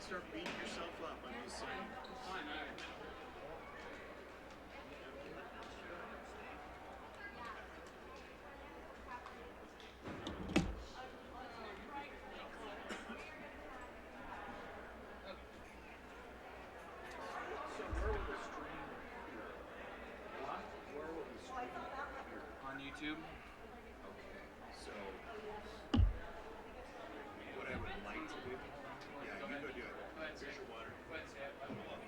start beating yourself up. I'm just saying. So where will the stream appear? What? Where will the stream appear? On YouTube. Okay. So what I would like to do. Yeah, you go do it. Here's your water.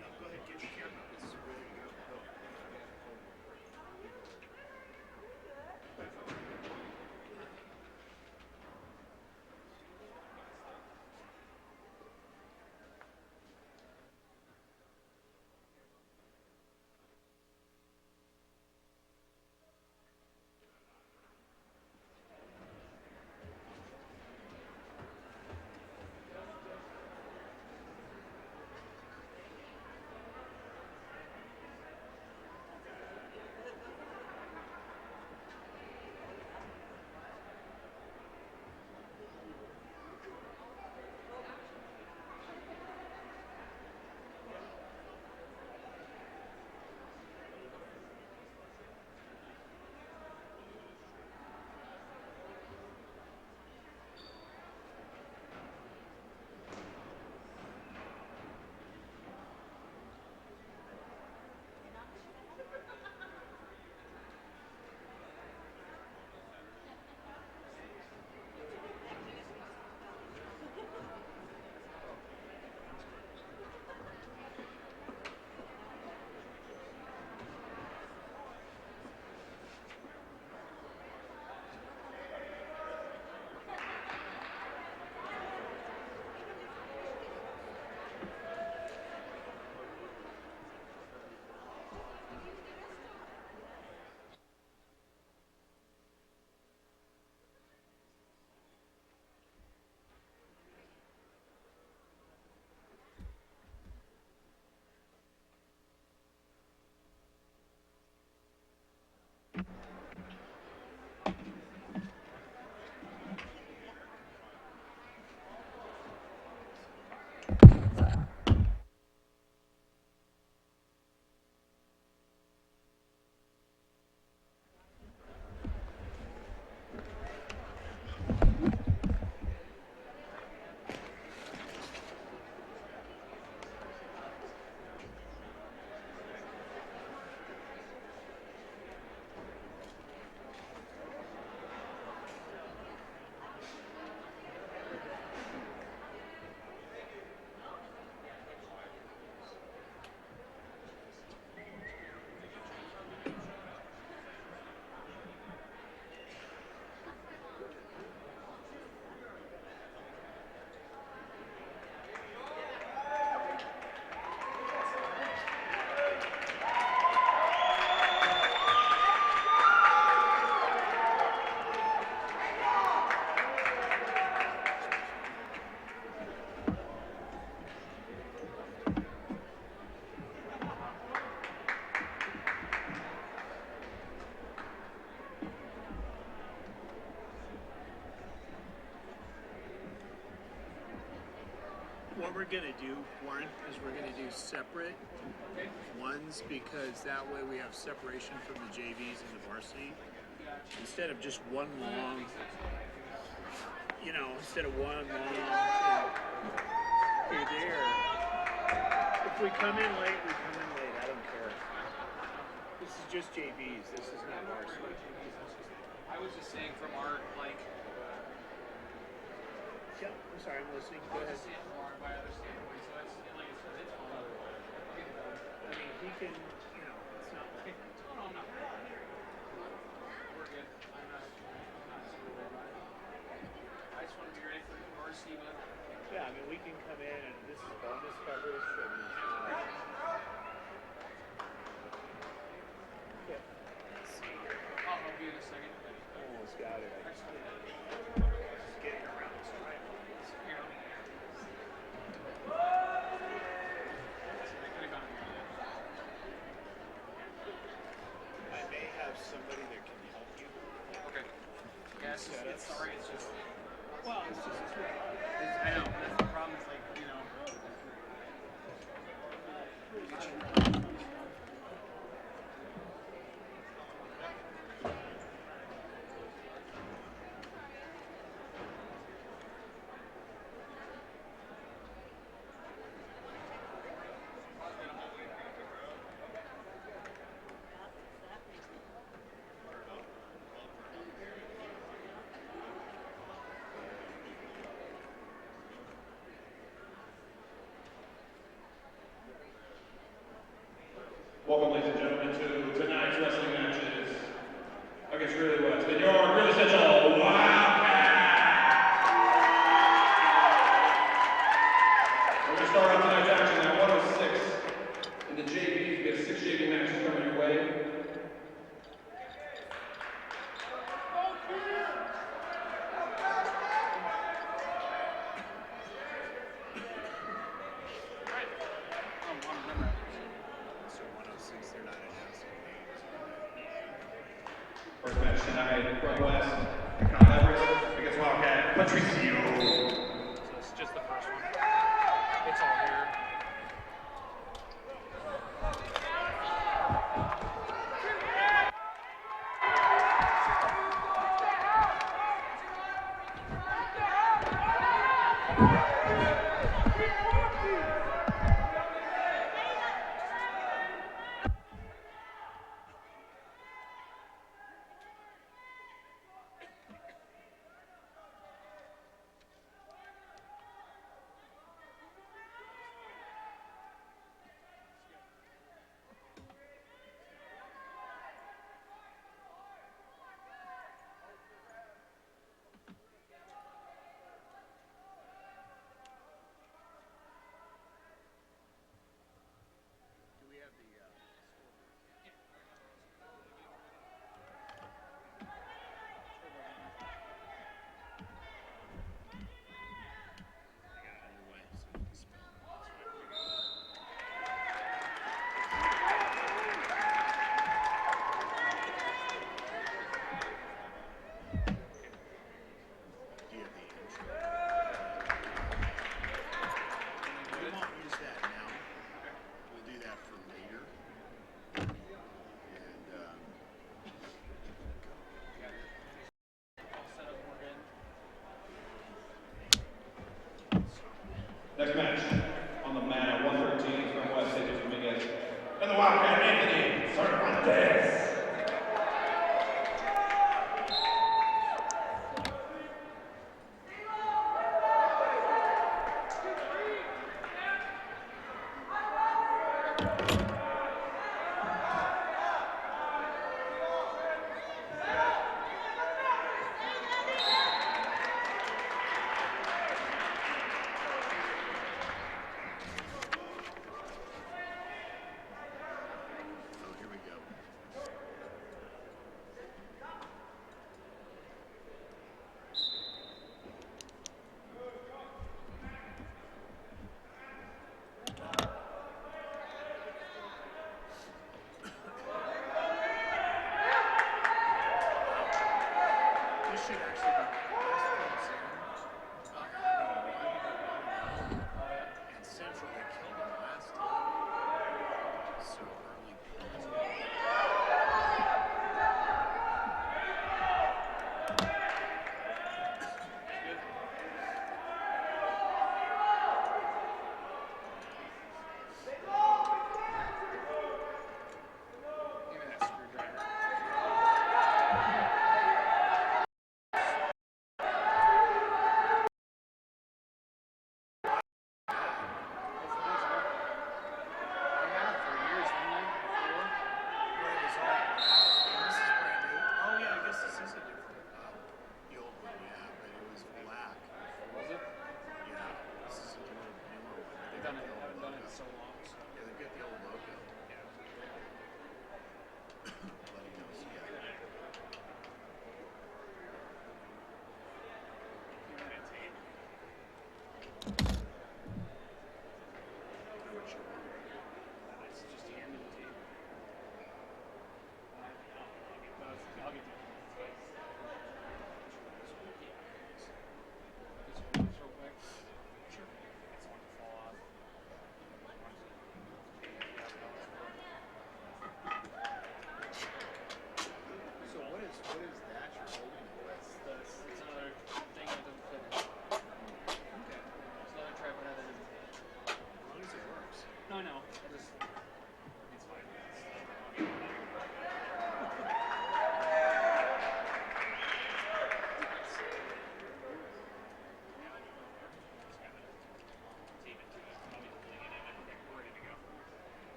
No, go ahead, get your camera. It's ready to go. What we're gonna do, Warren, is we're gonna do separate ones because that way we have separation from the JVs and the varsity. Instead of just one long, instead of one long, okay, there. If we come in late, we come in late. I don't care. This is just JVs. This is not varsity. I was just saying from our Yeah, I'm sorry, I'm listening. Go ahead. by other standpoint, so it's like it's I mean, he can, it's not like. no, I'm not. We're good. I'm not super worried about it. I just want to be ready for varsity, but Yeah, I mean, we can come in and this is bonus coverage. Yeah. Let's see here. I'll help you in a second. Almost got it. I just want to Just getting around this right. here. I may have somebody that can help you. Okay. Yeah, it's sorry, it's just Well, it's just I know, that's the problem, is like, Welcome, ladies and gentlemen, to tonight's wrestling matches against Greeley West and your Greeley Central Wildcats. We're going to start off tonight's action at 106 in the JVs. We have 6 JV matches coming your way. So 106, they're not announcing First match tonight, from West, Kyle Everest against Wildcat Patricio. So it's just the first one. It's all here. Do we have the I got it either way, so you can spell it. Do you have the intro? We won't use that now. We'll do that for later. And All set up, Morgan. Next match on the mat at 113 from West, Cedric Dominguez and the Wildcat Anthony Cervantes.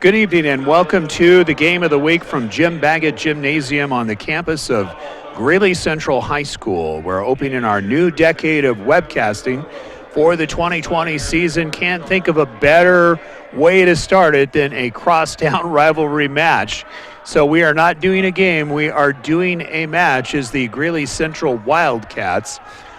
Good evening and welcome to the game of the week from Jim Baggett Gymnasium on the campus of Greeley Central High School. We're opening our new decade of webcasting for the 2020 season. Can't think of a better way to start it than a crosstown rivalry match. So we are not doing a game, we are doing a match as the Greeley Central Wildcats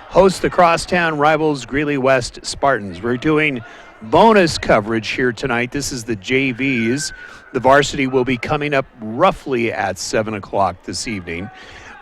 host the crosstown rivals Greeley West Spartans. We're doing bonus coverage here tonight. This is the JVs. The varsity will be coming up roughly at 7 o'clock this evening.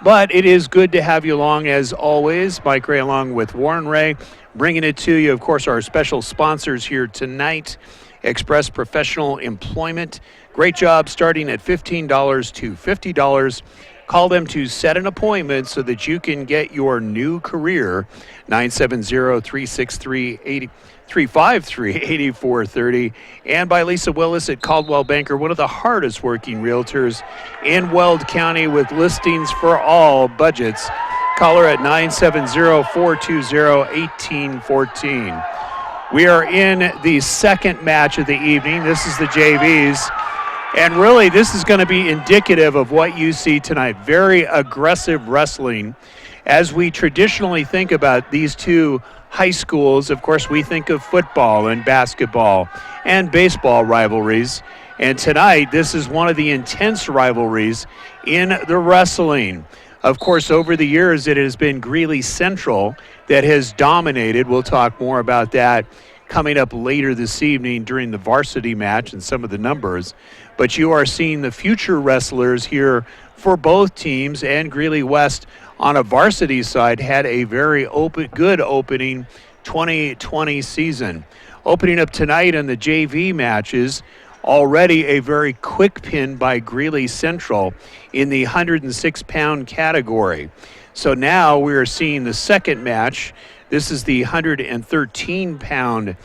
But it is good to have you along as always. Mike Ray along with Warren Ray, bringing it to you. Of course, our special sponsors here tonight, Express Professional Employment. Great job starting at $15 to $50. Call them to set an appointment so that you can get your new career. 970-353-8430. And by Lisa Willis at Caldwell Banker, one of the hardest working realtors in Weld County with listings for all budgets. Call her at 970-420-1814. We are in the second match of the evening. This is the JVs. And really, this is going to be indicative of what you see tonight. Very aggressive wrestling. As we traditionally think about these two high schools, of course, we think of football and basketball and baseball rivalries. And tonight, this is one of the intense rivalries in the wrestling. Of course, over the years, it has been Greeley Central that has dominated. We'll talk more about that coming up later this evening during the varsity match and some of the numbers. But you are seeing the future wrestlers here for both teams, and Greeley West on a varsity side had a very good opening 2020 season. Opening up tonight in the JV matches, already a very quick pin by Greeley Central in the 106-pound category. So now we are seeing the second match. This is the 113-pound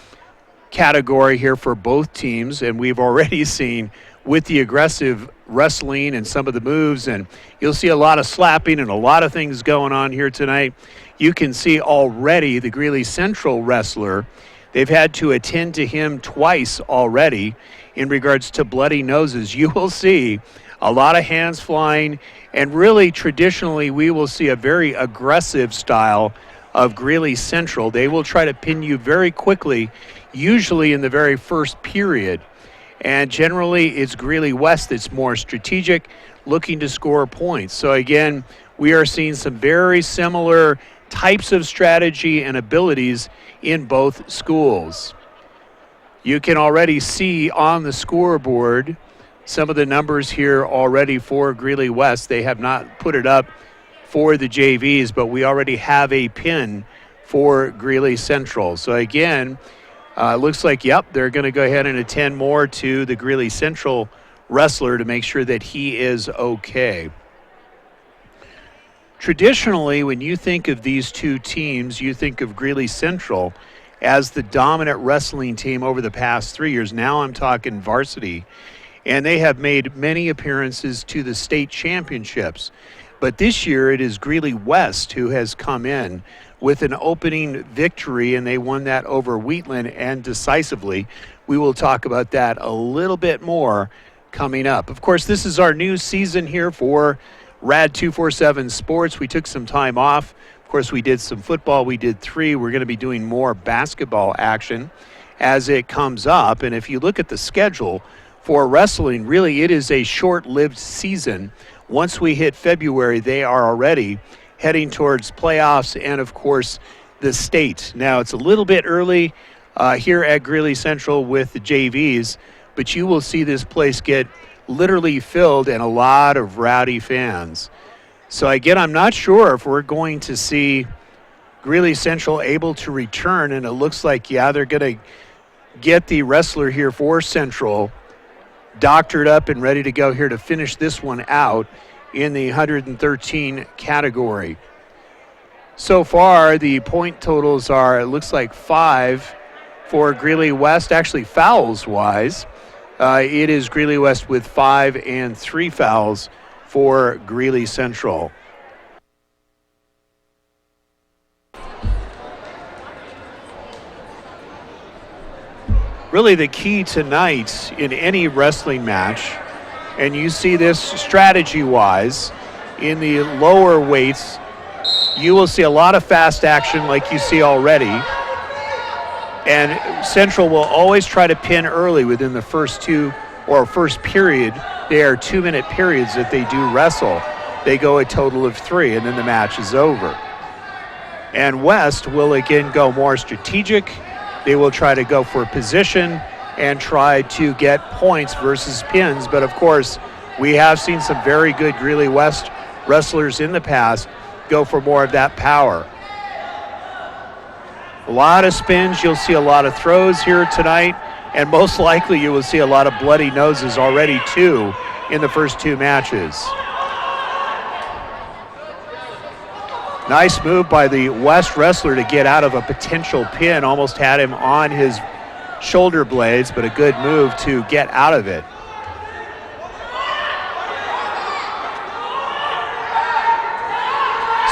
category here for both teams, and we've already seen with the aggressive wrestling and some of the moves, and you'll see a lot of slapping and a lot of things going on here tonight. You can see already the Greeley Central wrestler, they've had to attend to him twice already in regards to bloody noses. You will see a lot of hands flying, and really traditionally we will see a very aggressive style of Greeley Central. They will try to pin you very quickly, usually in the very first period. And generally, it's Greeley West that's more strategic, looking to score points. So again, we are seeing some very similar types of strategy and abilities in both schools. You can already see on the scoreboard some of the numbers here already for Greeley West. They have not put it up for the JVs, but we already have a pin for Greeley Central. So again, looks like, yep, they're going to go ahead and attend more to the Greeley Central wrestler to make sure that he is okay. Traditionally, when you think of these two teams, you think of Greeley Central as the dominant wrestling team over the past 3 years. Now I'm talking varsity. And they have made many appearances to the state championships. But this year it is Greeley West who has come in with an opening victory, and they won that over Wheatland and decisively. We will talk about that a little bit more coming up. Of course, this is our new season here for Rad 247 Sports. We took some time off. Of course, we did some football. We did 3. We're going to be doing more basketball action as it comes up. And if you look at the schedule for wrestling, really it is a short-lived season. Once we hit February, they are already heading towards playoffs and, of course, the state. Now, it's a little bit early here at Greeley Central with the JVs, but you will see this place get literally filled and a lot of rowdy fans. So, again, I'm not sure if we're going to see Greeley Central able to return, and it looks like, yeah, they're going to get the wrestler here for Central doctored up and ready to go here to finish this one out in the 113 category. So far, the point totals are, it looks like 5 for Greeley West. Actually, fouls-wise, it is Greeley West with 5 and 3 fouls for Greeley Central. really the key tonight in any wrestling match, and you see this strategy-wise, in the lower weights, you will see a lot of fast action like you see already. And Central will always try to pin early within the first period. They are 2-minute periods that they do wrestle. They go a total of 3, and then the match is over. And West will again go more strategic. They will try to go for position and try to get points versus pins. But of course, we have seen some very good Greeley West wrestlers in the past go for more of that power. A lot of spins, you'll see a lot of throws here tonight, and most likely you will see a lot of bloody noses already too in the first 2 matches. Nice move by the West wrestler to get out of a potential pin, almost had him on his shoulder blades, but a good move to get out of it.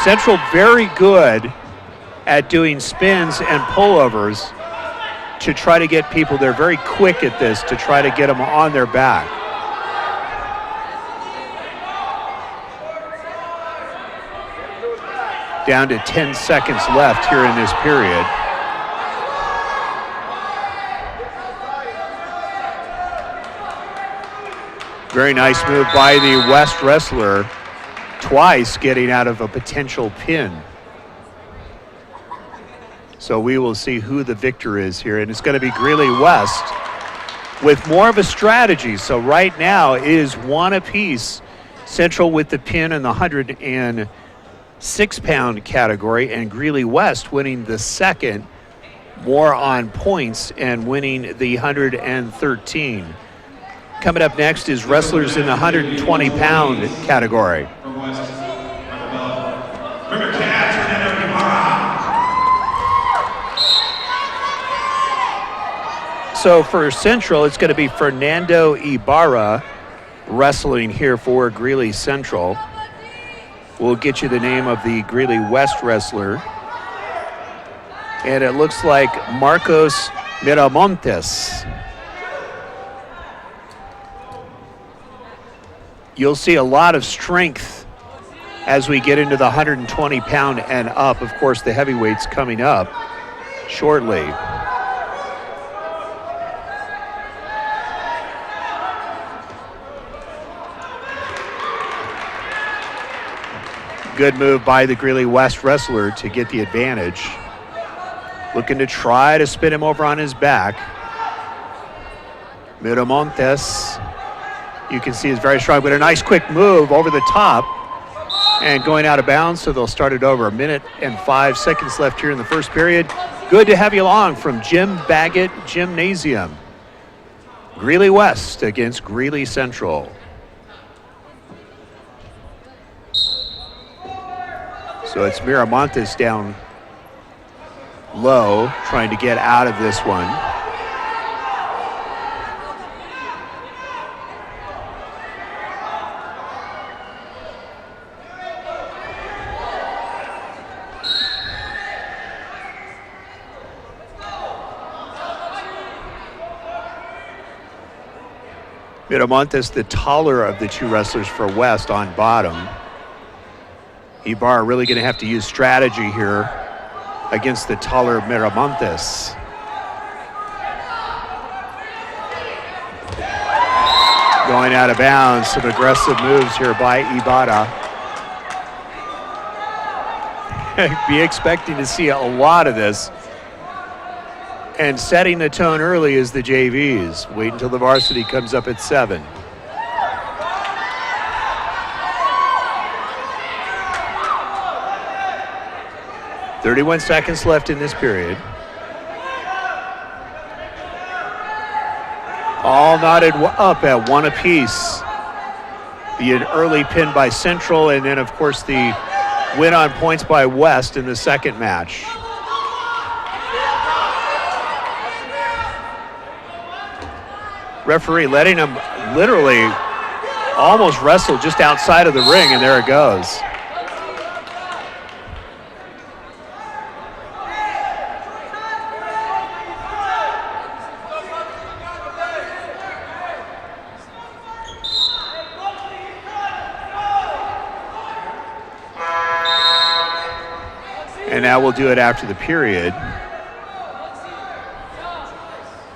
Central very good at doing spins and pullovers to try to get people. They're very quick at this to try to get them on their back. Down to 10 seconds left here in this period. Very nice move by the West wrestler, twice getting out of a potential pin. So we will see who the victor is here, and it's going to be Greeley West with more of a strategy. So right now it is 1 apiece. Central with the pin in the 106-pound category, and Greeley West winning the second, more on points, and winning the 113. Coming up next is wrestlers in the 120-pound category. From West, Michael Bell. Remember, Cats, Fernando Ibarra. So for Central, it's going to be Fernando Ibarra wrestling here for Greeley Central. We'll get you the name of the Greeley West wrestler. And it looks like Marcos Miramontes. You'll see a lot of strength as we get into the 120-pound and up. Of course, the heavyweights coming up shortly. Good move by the Greeley West wrestler to get the advantage. Looking to try to spin him over on his back. Miramontes, you can see, is very strong, but a nice quick move over the top and going out of bounds, so they'll start it over. 1 minute and 5 seconds left here in the first period. Good to have you along from Jim Baggett Gymnasium. Greeley West against Greeley Central. So it's Miramontes down low, trying to get out of this one. Miramontes, the taller of the two wrestlers for West, on bottom. Ibarra really going to have to use strategy here against the taller Miramontes. Going out of bounds, some aggressive moves here by Ibarra. Be expecting to see a lot of this. And setting the tone early is the JVs. Wait until the varsity comes up at 7. .31 seconds left in this period. All knotted up at 1 apiece. An early pin by Central, and then of course the win on points by West in the second match. Referee letting him literally almost wrestle just outside of the ring, and there it goes. And that will do it after the period.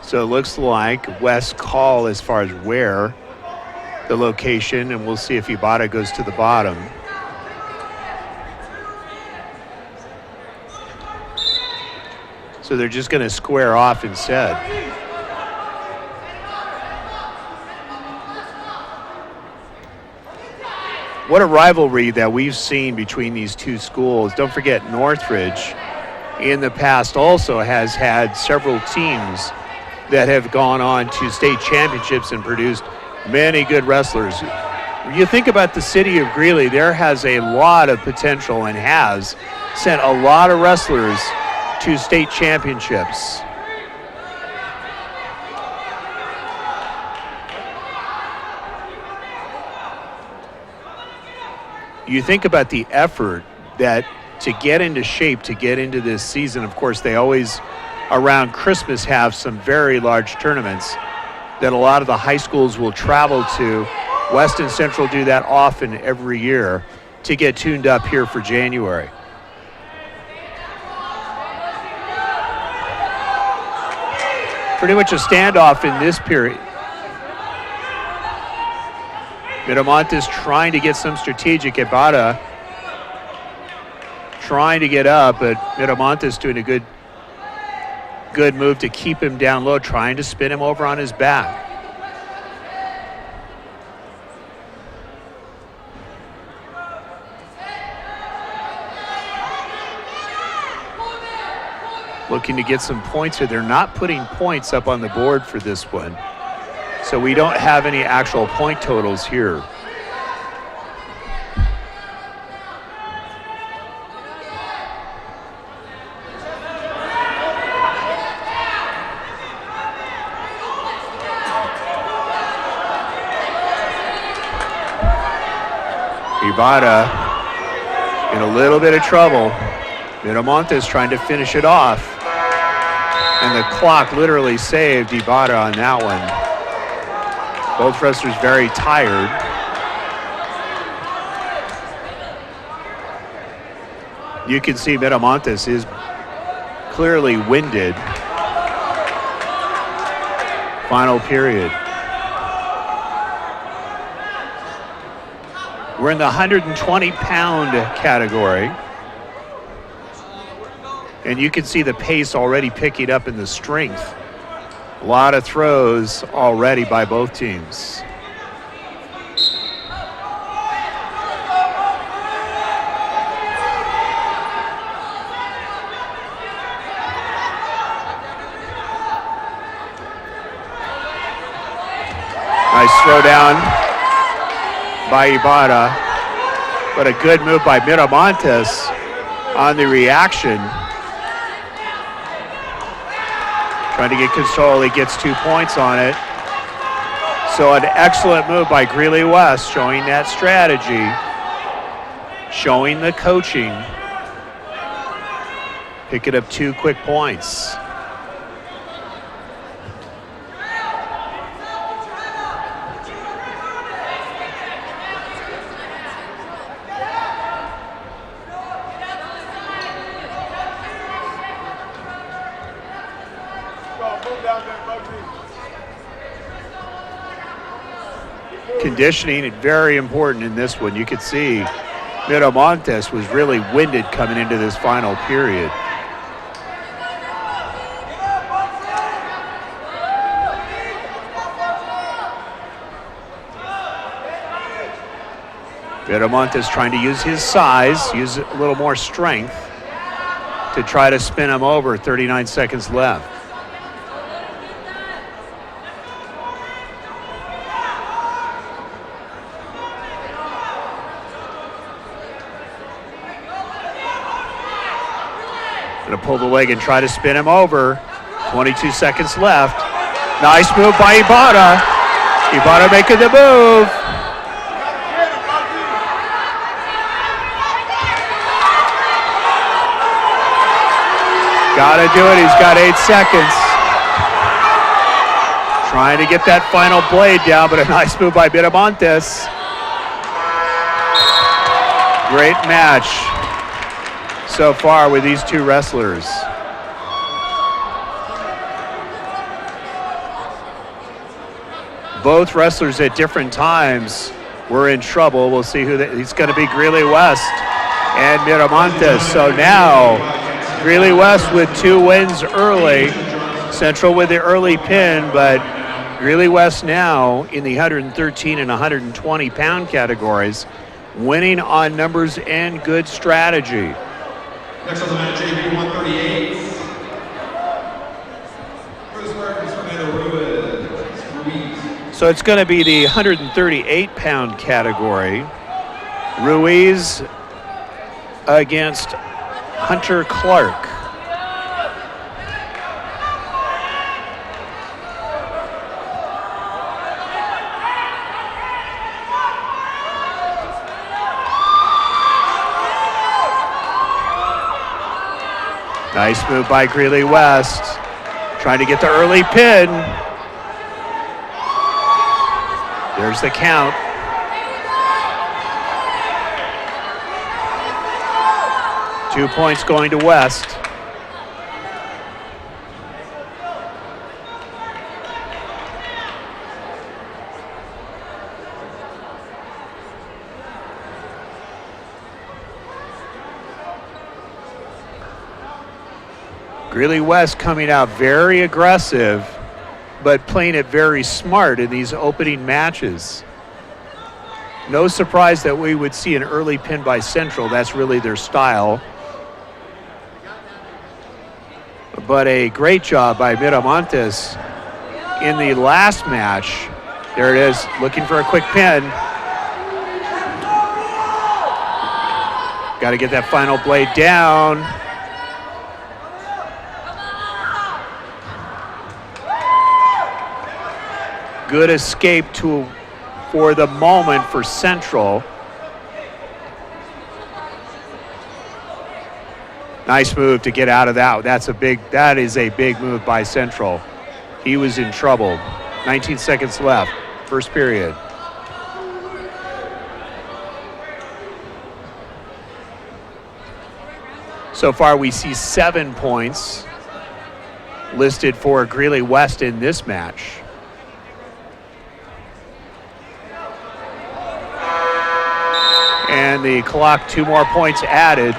So it looks like West call as far as where the location, and we'll see if Ibarra goes to the bottom. So they're just going to square off instead. What a rivalry that we've seen between these two schools. Don't forget, Northridge in the past also has had several teams that have gone on to state championships and produced many good wrestlers. When you think about the city of Greeley, there has a lot of potential and has sent a lot of wrestlers to state championships. You think about the effort that to get into shape, to get into this season. Of course, they always around Christmas have some very large tournaments that a lot of the high schools will travel to. West and Central do that often every year to get tuned up here for January. Pretty much a standoff in this period. Miramontes trying to get some strategic. Ibarra trying to get up, but Miramontes doing a good move to keep him down low, trying to spin him over on his back. Looking to get some points here. They're not putting points up on the board for this one. So we don't have any actual point totals here. Ibarra in a little bit of trouble. Miramontes trying to finish it off. And the clock literally saved Ibarra on that one. Both wrestlers very tired. You can see Miramontes is clearly winded. Final period. We're in the 120-pound category. And you can see the pace already picking up in the strength. A lot of throws already by both teams. Nice throw down by Ibarra, but a good move by Miramontes on the reaction. Trying to get control, he gets 2 points on it. So an excellent move by Greeley West, showing that strategy, showing the coaching. Picking up 2 quick points. Conditioning is very important in this one. You could see Miramontes was really winded coming into this final period. Miramontes trying to use his size, use a little more strength to try to spin him over. 39 seconds left. Gonna pull the leg and try to spin him over. 22 seconds left. Nice move by Ibarra. Ibarra making the move. Gotta do it, he's got 8 seconds. Trying to get that final blade down, but a nice move by Miramontes. Great match. so far with these two wrestlers. Both wrestlers at different times were in trouble. We'll see who he's going to be, Greeley West and Miramontes. So now Greeley West with 2 wins early. Central with the early pin, but Greeley West now in the 113 and 120 pound categories, winning on numbers and good strategy. Next on the mat, JV 138. First reference Fernando Ruiz. So it's going to be the 138 pound category. Ruiz against Hunter Clark. Nice move by Greeley West, trying to get the early pin. There's the count. Two points going to West. Greeley West coming out very aggressive, but playing it very smart in these opening matches. No surprise that we would see an early pin by Central. That's really their style. But a great job by Miramontes in the last match. There it is, looking for a quick pin. Got to get that final blade down. Good escape for the moment for Central. Nice move to get out of that. That is a big move by Central. He was in trouble. 19 seconds left, first period. So far we see 7 points listed for Greeley West in this match. And the clock, 2 more points added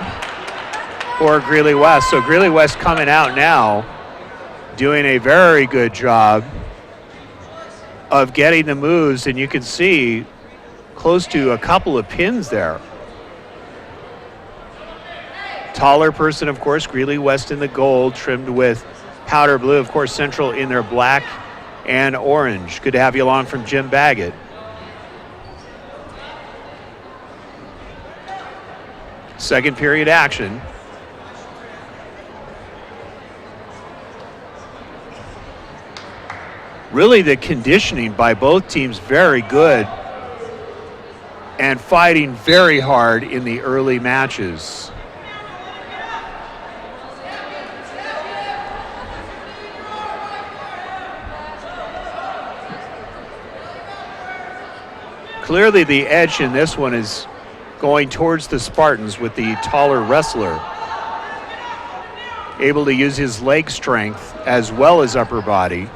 for Greeley West. So Greeley West coming out now, doing a very good job of getting the moves, and you can see close to a couple of pins there. Taller person, of course, Greeley West in the gold, trimmed with powder blue. Of course, Central in their black and orange. Good to have you along from Jim Baggett. Second period action. Really the conditioning by both teams very good and fighting very hard in the early matches. Clearly the edge in this one is going towards the Spartans with the taller wrestler. Able to use his leg strength as well as upper body.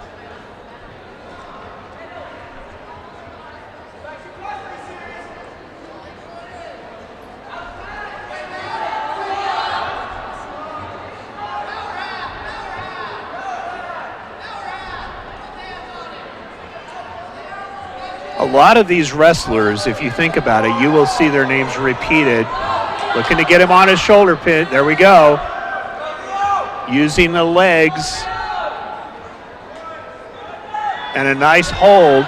A lot of these wrestlers, if you think about it, you will see their names repeated. Looking to get him on his shoulder pin. There we go. Using the legs. And a nice hold.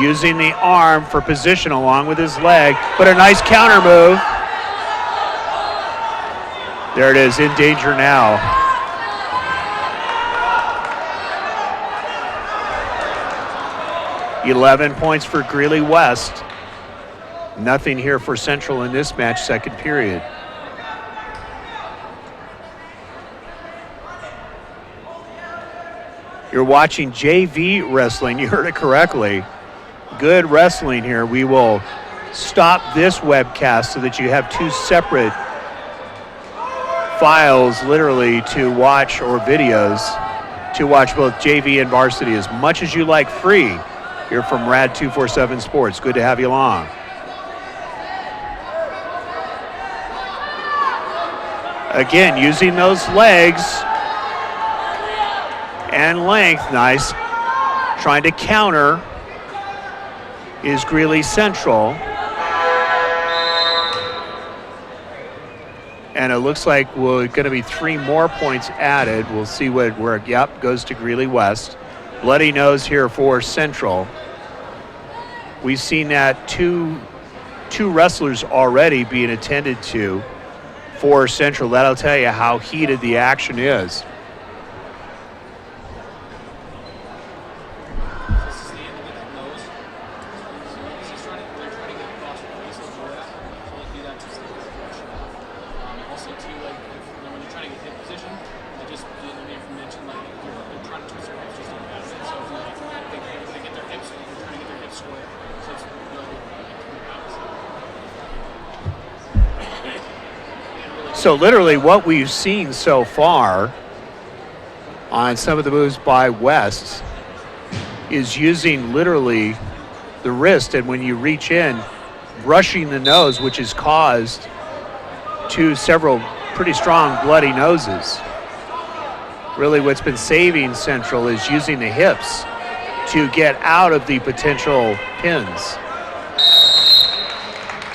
Using the arm for position along with his leg. But a nice counter move. There it is, in danger now. $11 points for Greeley West. Nothing here for Central in this match, second period. You're watching JV wrestling. You heard it correctly. Good wrestling here. We will stop this webcast so that you have two separate files literally to watch, or videos to watch both JV and varsity as much as you like free here from Rad 247 Sports. Good to have you along. Again, using those legs and length, nice. Trying to counter is Greeley Central. And it looks like we're going to be 3 more points added. We'll see where yep, goes to Greeley West. Bloody nose here for Central. We've seen that two wrestlers already being attended to for Central. That'll tell you how heated the action is. So literally what we've seen so far on some of the moves by West is using literally the wrist, and when you reach in, brushing the nose, which has caused several pretty strong bloody noses. Really what's been saving Central is using the hips to get out of the potential pins.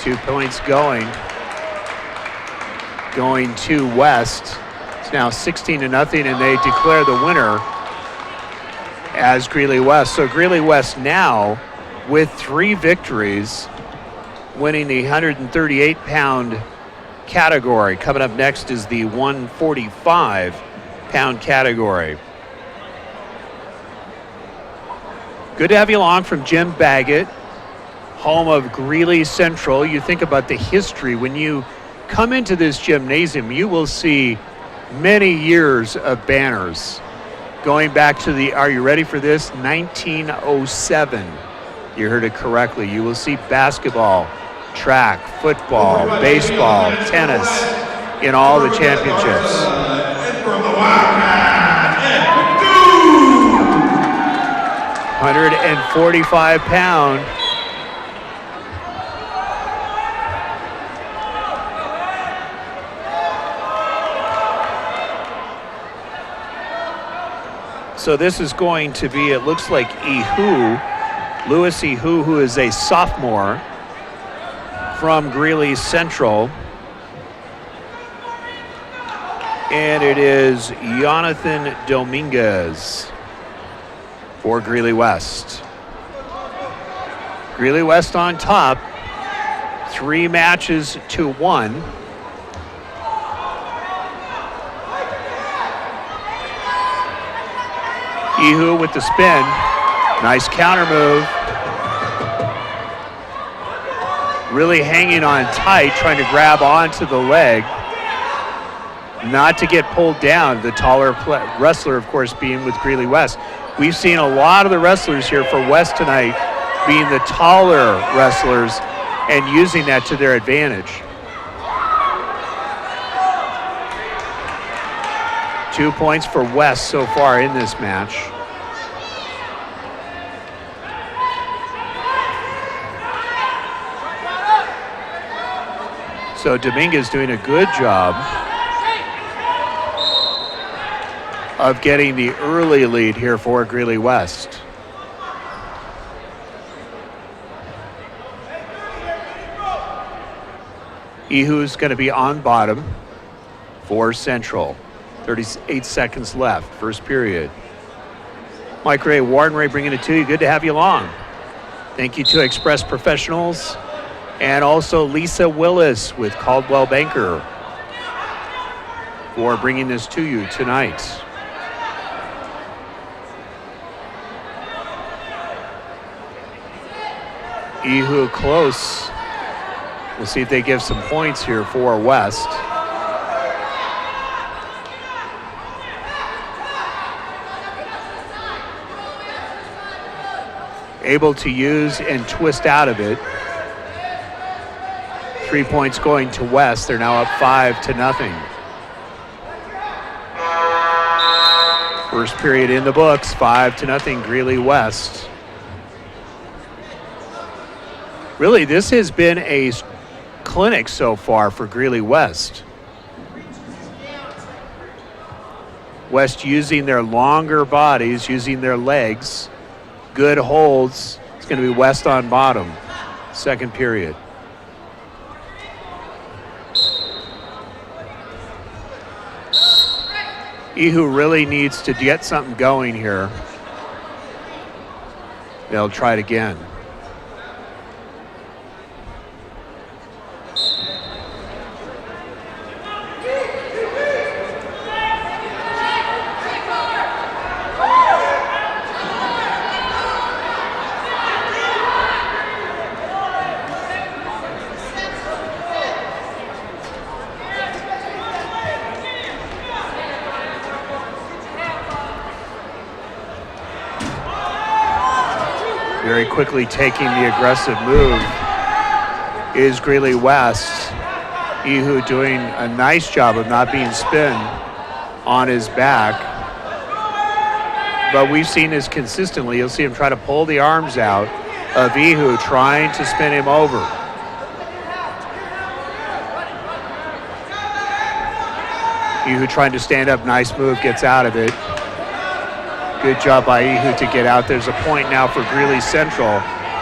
2 points going to West. It's now 16-0, and they declare the winner as Greeley West. So Greeley West now with 3 victories, winning the 138-pound category. Coming up next is the 145-pound category. Good to have you along from Jim Baggett, home of Greeley Central. You think about the history. When you come into this gymnasium, you will see many years of banners going back to are you ready for this? 1907. You heard it correctly. You will see basketball, track, football, baseball, tennis in all the championships. From the Wildcat, 145-pound. So this is going to be, it looks like Lewis Ihu, who is a sophomore from Greeley Central. And it is Jonathan Dominguez for Greeley West. Greeley West on top, 3 matches to 1. Ihu with the spin. Nice counter move. Really hanging on tight, trying to grab onto the leg. Not to get pulled down. The taller wrestler, of course, being with Greeley West. We've seen a lot of the wrestlers here for West tonight being the taller wrestlers and using that to their advantage. 2 points for West so far in this match. So Dominguez doing a good job of getting the early lead here for Greeley West. Ihu's going to be on bottom for Central. 38 seconds left, first period. Mike Ray, Warden Ray bringing it to you. Good to have you along. Thank you to Express Professionals and also Lisa Willis with Caldwell Banker for bringing this to you tonight. Ihu close. We'll see if they give some points here for West. Able to use and twist out of it. 3 points going to West. They're now up 5-0. First period in the books, 5-0, Greeley West. Really, this has been a clinic so far for Greeley West. West using their longer bodies, using their legs. Good holds. It's going to be West on bottom. Second period. Ihu really needs to get something going here. They'll try it again. Very quickly taking the aggressive move is Greeley West. Ihu doing a nice job of not being spin on his back. But we've seen this consistently. You'll see him try to pull the arms out of Ihu, trying to spin him over. Ihu trying to stand up, nice move, gets out of it. Good job by Ihu to get out. There's a point now for Greeley Central.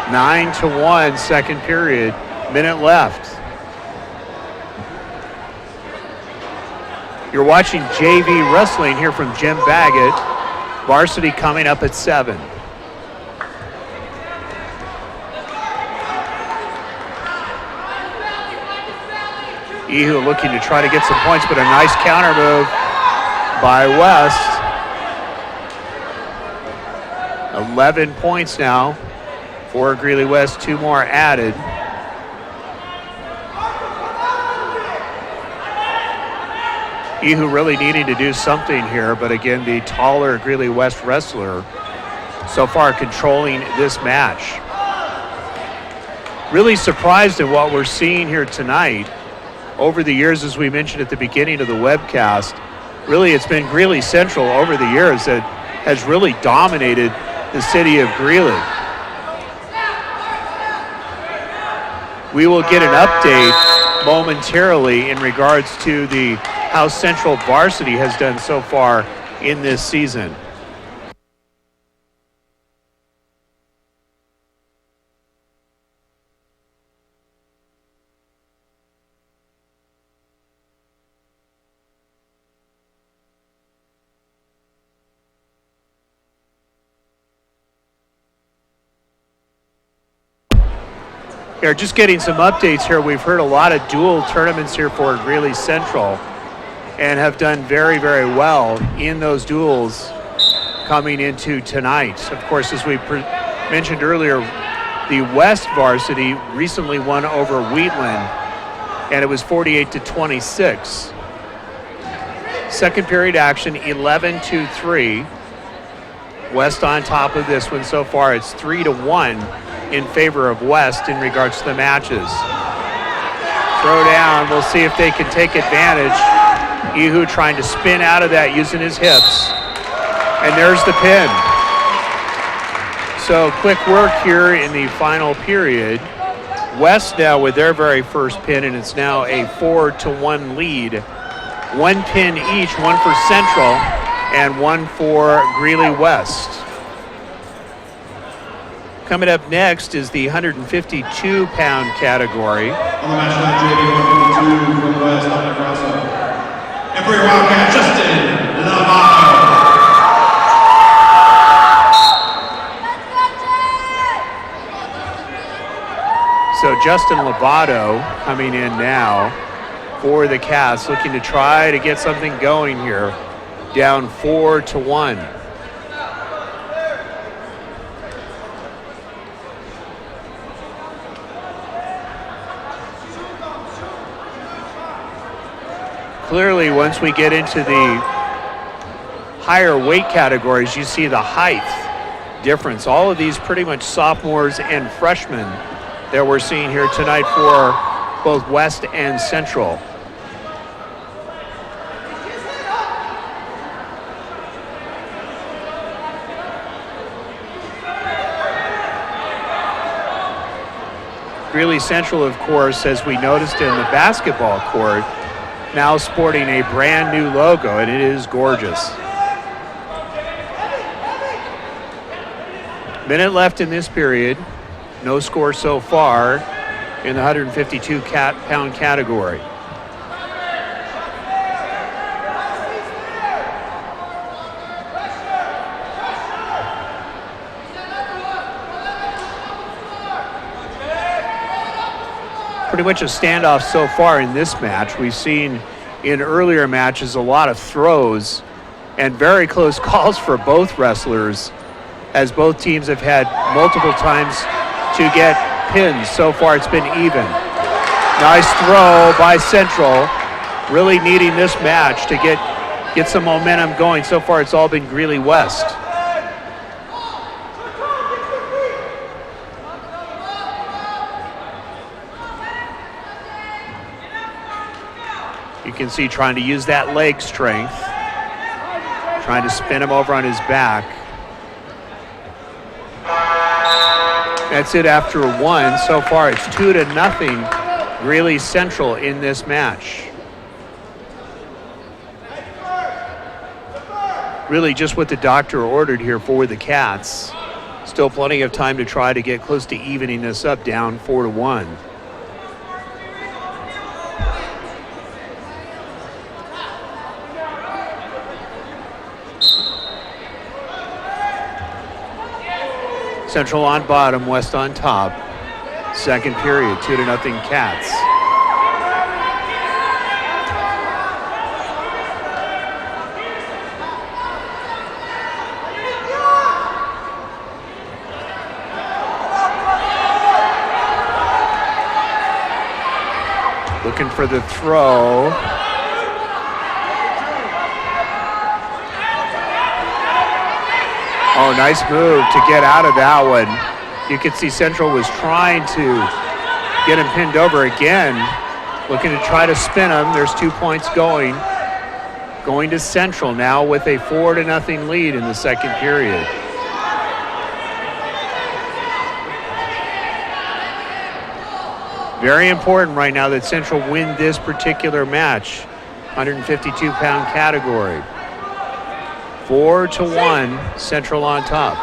9-1, second period, minute left. You're watching JV Wrestling here from Jim Baggett. Varsity coming up at 7. Ihu looking to try to get some points, but a nice counter move by West. 11 points now for Greeley West, 2 more added. Ihu really needing to do something here, but again, the taller Greeley West wrestler so far controlling this match. Really surprised at what we're seeing here tonight. Over the years, as we mentioned at the beginning of the webcast, really it's been Greeley Central over the years that has really dominated the city of Greeley. We will get an update momentarily in regards to the how Central Varsity has done so far in this season. Here, just getting some updates here. We've heard a lot of dual tournaments here for Greeley Central and have done very, very well in those duels coming into tonight. Of course, as we mentioned earlier, the West Varsity recently won over Wheatland, and it was 48-26. Second period action, 11-3. West on top of this one so far. It's 3-1 in favor of West in regards to the matches. Throw down, we'll see if they can take advantage. Ihu trying to spin out of that using his hips. And there's the pin. So quick work here in the final period. West now with their very first pin, and it's now a 4-1 lead. 1 pin each, one for Central and one for Greeley West. Coming up next is the 152-pound category. On the match line, JV 152 from West, Dominic Rosso. And for your Wildcat, Justin Lovato. So Justin Lovato coming in now for the Cats, looking to try to get something going here. Down 4-1. Clearly, once we get into the higher weight categories, you see the height difference. All of these pretty much sophomores and freshmen that we're seeing here tonight for both West and Central. Greeley Central, of course, as we noticed in the basketball court, now sporting a brand new logo, and it is gorgeous. Minute left in this period. No score so far in the 152-pound category. Pretty much a standoff so far in this match. We've seen in earlier matches a lot of throws and very close calls for both wrestlers, as both teams have had multiple times to get pins. So far it's been even. Nice throw by Central, really needing this match to get some momentum going. So far it's all been Greeley West. You can see trying to use that leg strength, trying to spin him over on his back. That's it after one. So far it's 2-0 Greeley Central in this match. Really just what the doctor ordered here for the Cats. Still plenty of time to try to get close to evening this up, down 4-1. Central on bottom, West on top. Second period, 2-0 Cats. Looking for the throw. Oh, nice move to get out of that one. You could see Central was trying to get him pinned over again, looking to try to spin him. There's 2 points going to Central now with a 4-0 lead in the second period. Very important right now that Central win this particular match, 152-pound category. 4-1, Central on top.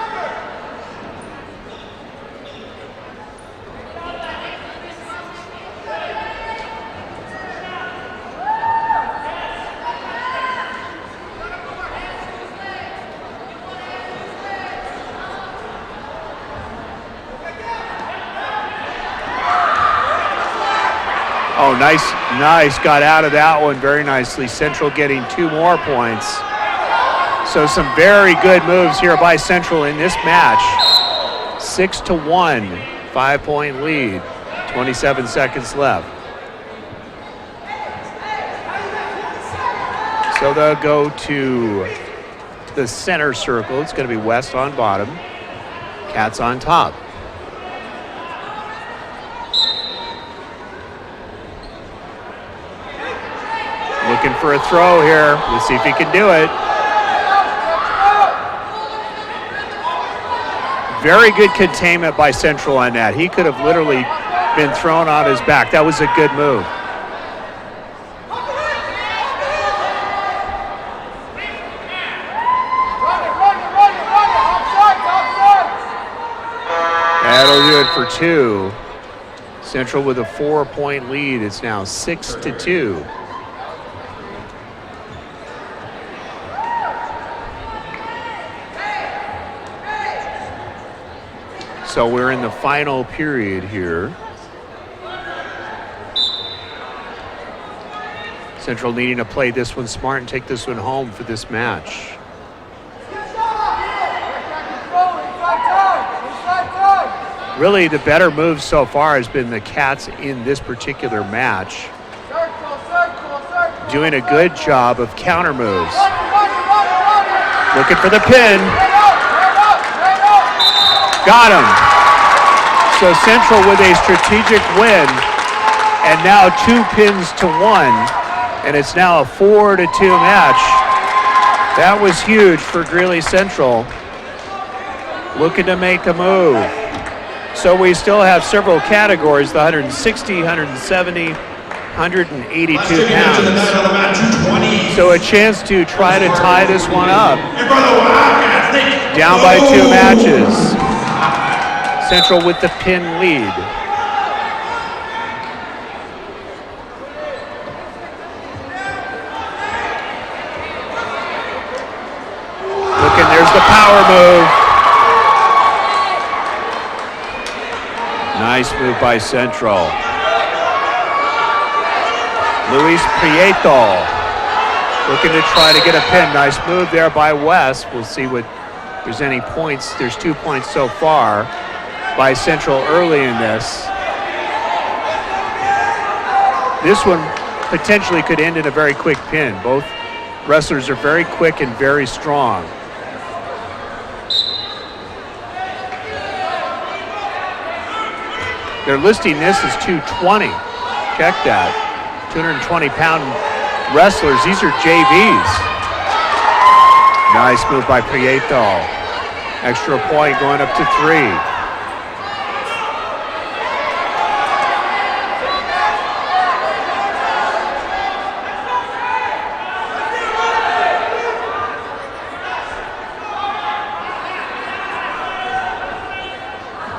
Oh, nice, got out of that one very nicely. Central getting 2 more points. So some very good moves here by Central in this match. 6-1, 5-point lead, 27 seconds left. So they'll go to the center circle. It's going to be West on bottom, Cats on top. Looking for a throw here. Let's see if he can do it. Very good containment by Central on that. He could have literally been thrown on his back. That was a good move. That'll do it for 2. Central with a 4-point lead. It's now 6-2. So we're in the final period here. Central needing to play this one smart and take this one home for this match. Really, the better move so far has been the Cats in this particular match. Doing a good job of counter moves. Looking for the pin. Got him. So Central with a strategic win And now 2 pins to 1, and it's now a 4-2 match. That was huge for Greeley Central, looking to make a move. So we still have several categories, the 160, 170, 182 pounds. So a chance to try to tie this one up. Down by 2 matches. Central with the pin lead. Looking, there's the power move. Nice move by Central. Luis Prieto looking to try to get a pin. Nice move there by West. We'll see what there's any points. There's 2 points so far by Central early in this. This one potentially could end in a very quick pin. Both wrestlers are very quick and very strong. They're listing this as 220. Check that. 220-pound wrestlers. These are JVs. Nice move by Prieto. Extra point going up to 3.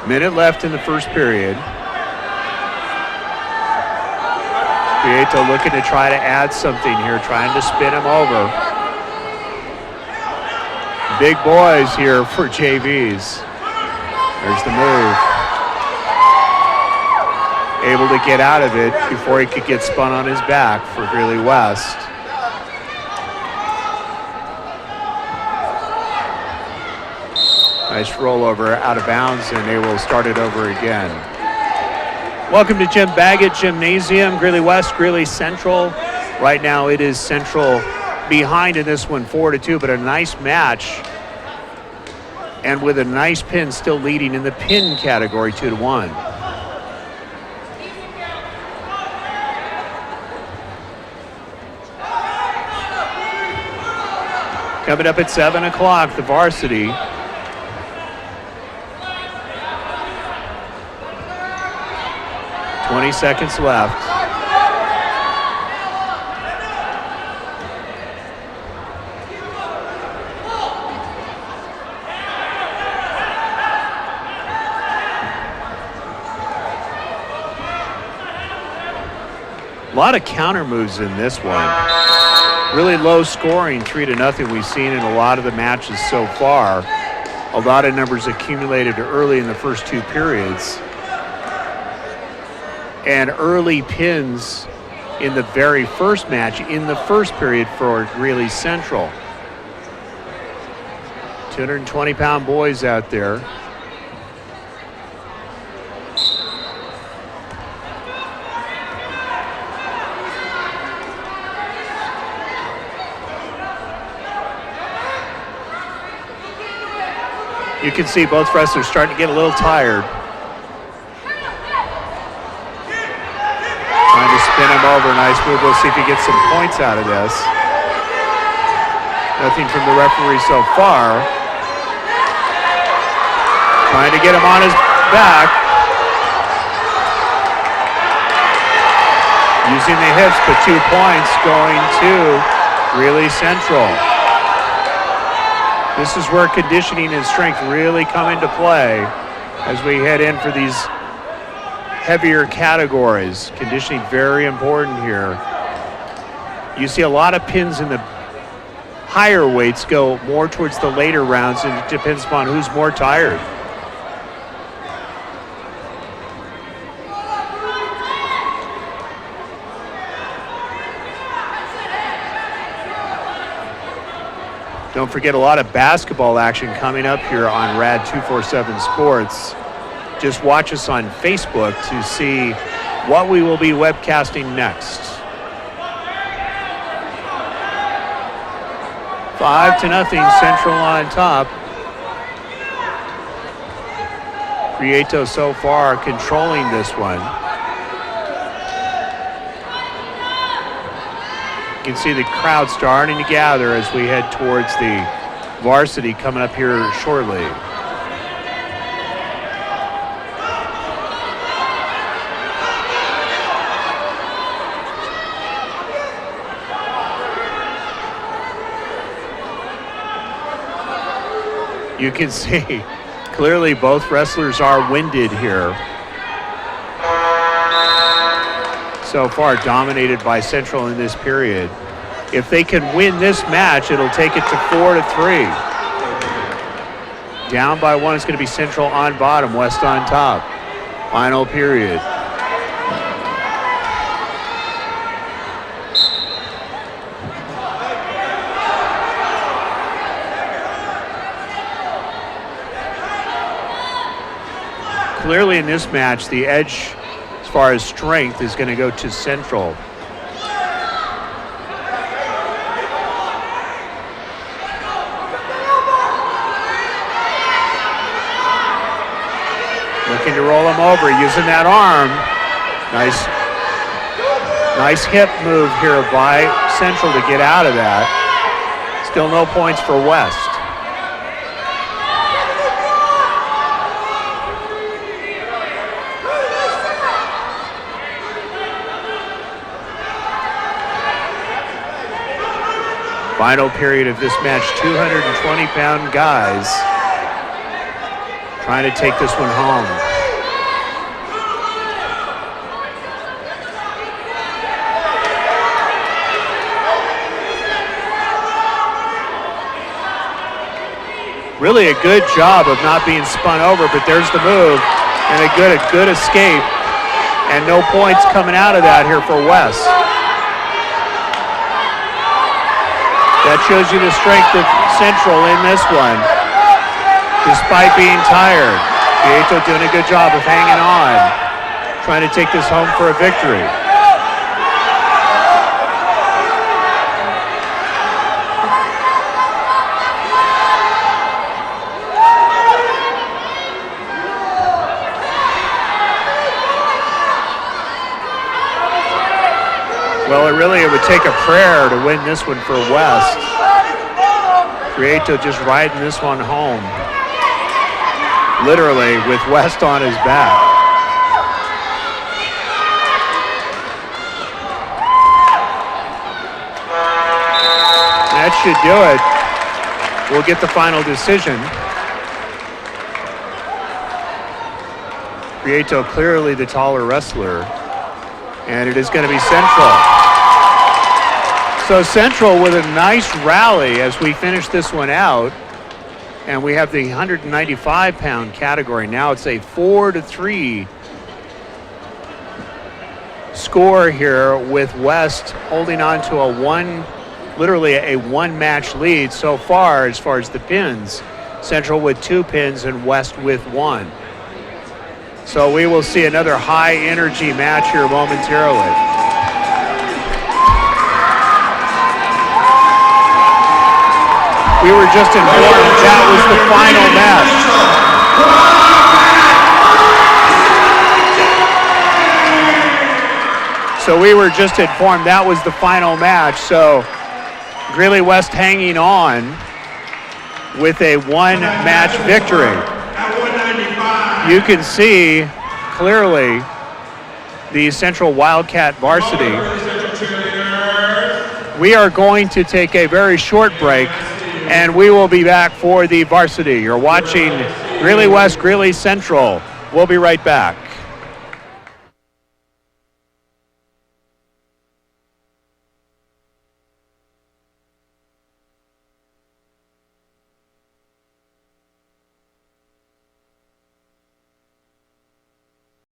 Minute left in the first period. Prieto looking to try to add something here, trying to spin him over. Big boys here for JVs. There's the move. Able to get out of it before he could get spun on his back for Greeley West. Nice rollover out of bounds, and they will start it over again. Welcome to Jim Baggett Gymnasium, Greeley West, Greeley Central. Right now it is Central behind in this one, 4-2, but a nice match. And with a nice pin still leading in the pin category, 2-1. Coming up at 7 o'clock, the varsity. $20 seconds left. A lot of counter moves in this one. Really low scoring, 3-0 we've seen in a lot of the matches so far. A lot of numbers accumulated early in the first 2 periods. And early pins in the very first match in the first period for Greeley Central. 220-pound boys out there. You can see both wrestlers starting to get a little tired. Trying to spin him over. Nice move. We'll see if he gets some points out of this. Nothing from the referee so far. Trying to get him on his back. Using the hips, but 2 points going to Greeley Central. This is where conditioning and strength really come into play as we head in for these heavier categories. Conditioning very important here. You see a lot of pins in the higher weights go more towards the later rounds, and it depends upon who's more tired. Don't forget a lot of basketball action coming up here on RAD 247 Sports. Just watch us on Facebook to see what we will be webcasting next. 5-0, Central on top. Prieto so far controlling this one. You can see the crowd starting to gather as we head towards the varsity coming up here shortly. You can see clearly both wrestlers are winded here. So far dominated by Central in this period. If they can win this match, it'll take it to 4-3. Down by 1, it's going to be Central on bottom, West on top. Final period. Clearly in this match, the edge as far as strength is going to go to Central. Looking to roll him over, using that arm. Nice hip move here by Central to get out of that. Still no points for West. Final period of this match, 220-pound guys trying to take this one home. Really a good job of not being spun over, but there's the move and a good escape, and no points coming out of that here for West. That shows you the strength of Central in this one, despite being tired. Prieto doing a good job of hanging on, trying to take this home for a victory. Well, it would take a prayer to win this one for West. Prieto just riding this one home, literally with West on his back. That should do it. We'll get the final decision. Prieto clearly the taller wrestler, and it is going to be Central. So Central with a nice rally as we finish this one out. And we have the 195-pound category. Now it's a 4-3 score here with West holding on to literally a one-match lead so far as the pins. Central with 2 pins and West with 1. So we will see another high-energy match here momentarily. We were just informed that was the final match. So we were just informed that was the final match. So Greeley West hanging on with a one-match victory. You can see clearly the Central Wildcat varsity. We are going to take a very short break, and we will be back for the varsity. You're watching Greeley West, Greeley Central. We'll be right back.